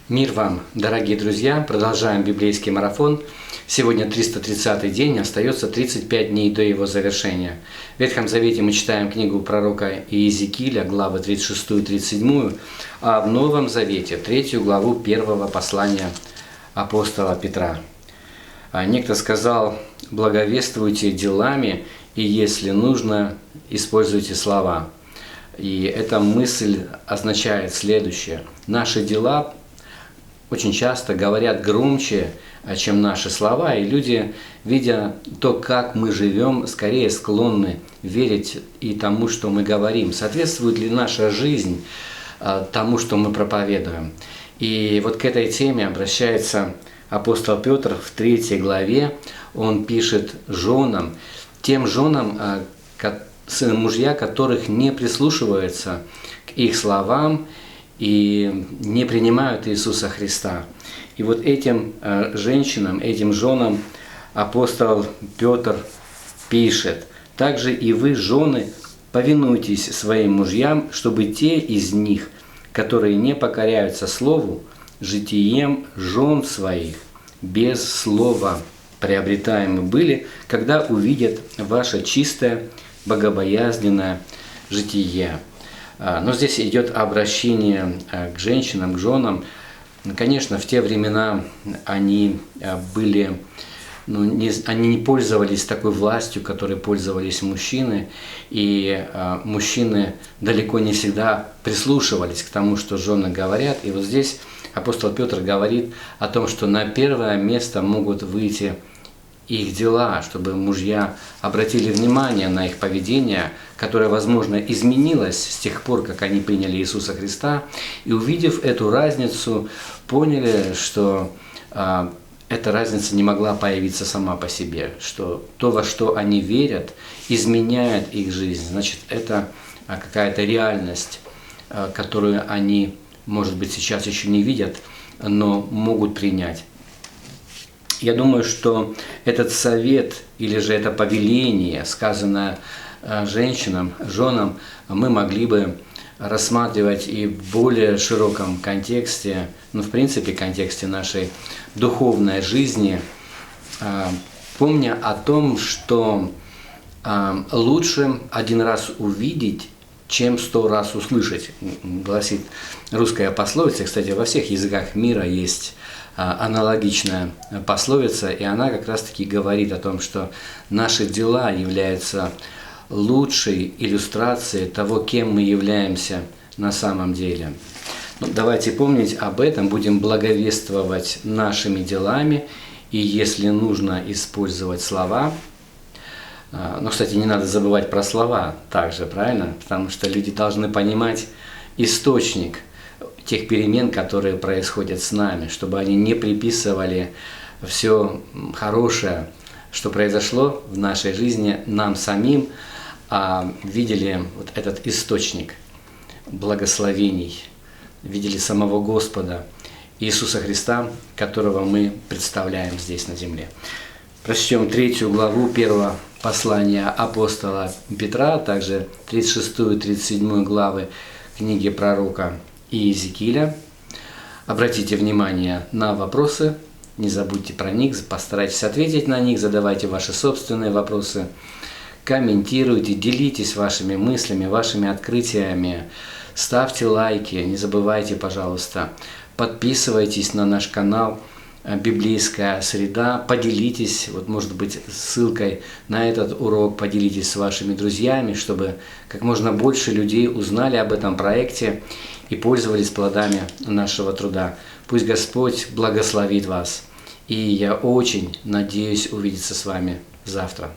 Мир вам, дорогие друзья! Продолжаем библейский марафон. Сегодня 330-й день, остается 35 дней до его завершения. В Ветхом Завете мы читаем книгу пророка Иезекииля, главы 36 и 37, а в Новом Завете 3 главу 1 послания апостола Петра. Некто сказал: «Благовествуйте делами, и если нужно, используйте слова». И эта мысль означает следующее. Наши дела очень часто говорят громче, чем наши слова, и люди, видя то, как мы живем, скорее склонны верить и тому, что мы говорим. Соответствует ли наша жизнь тому, что мы проповедуем? И вот к этой теме обращается апостол Петр в 3 главе. Он пишет женам, тем женам, мужья которых не прислушиваются к их словам и не принимают Иисуса Христа. И вот этим женщинам, этим женам апостол Петр пишет: «Также и вы, жены, повинуйтесь своим мужьям, чтобы те из них, которые не покоряются слову, житием жен своих без слова приобретаемы были, когда увидят ваше чистое, богобоязненное житие». Но здесь идет обращение к женщинам, к женам. Конечно, в те времена они были, они не пользовались такой властью, которой пользовались мужчины, и мужчины далеко не всегда прислушивались к тому, что жены говорят. И вот здесь апостол Петр говорит о том, что на первое место могут выйти их дела, чтобы мужья обратили внимание на их поведение, которое, возможно, изменилось с тех пор, как они приняли Иисуса Христа, и, увидев эту разницу, поняли, что эта разница не могла появиться сама по себе, что то, во что они верят, изменяет их жизнь. Значит, это какая-то реальность, которую они, может быть, сейчас еще не видят, но могут принять. Я думаю, что этот совет или же это повеление, сказанное женщинам, женам, мы могли бы рассматривать и в более широком контексте, в принципе, контексте нашей духовной жизни, помня о том, что лучше один раз увидеть, чем 100 раз услышать, гласит русская пословица. Кстати, во всех языках мира есть аналогичная пословица, и она как раз-таки говорит о том, что наши дела являются лучшей иллюстрацией того, кем мы являемся на самом деле. Давайте помнить об этом, будем благовествовать нашими делами, и если нужно, использовать слова. Но, кстати, не надо забывать про слова также, правильно? Потому что люди должны понимать источник тех перемен, которые происходят с нами, чтобы они не приписывали все хорошее, что произошло в нашей жизни, нам самим, а видели вот этот источник благословений, видели самого Господа Иисуса Христа, которого мы представляем здесь на земле. Прочтем 3 главу 1 послания апостола Петра, также 36 и 37 главы книги пророка Иезекииля. Обратите внимание на вопросы, не забудьте про них, постарайтесь ответить на них, задавайте ваши собственные вопросы, комментируйте, делитесь вашими мыслями, вашими открытиями, ставьте лайки, не забывайте, пожалуйста, подписывайтесь на наш канал «Библейская среда», поделитесь, вот, может быть, ссылкой на этот урок, поделитесь с вашими друзьями, чтобы как можно больше людей узнали об этом проекте и пользовались плодами нашего труда. Пусть Господь благословит вас, и я очень надеюсь увидеться с вами завтра.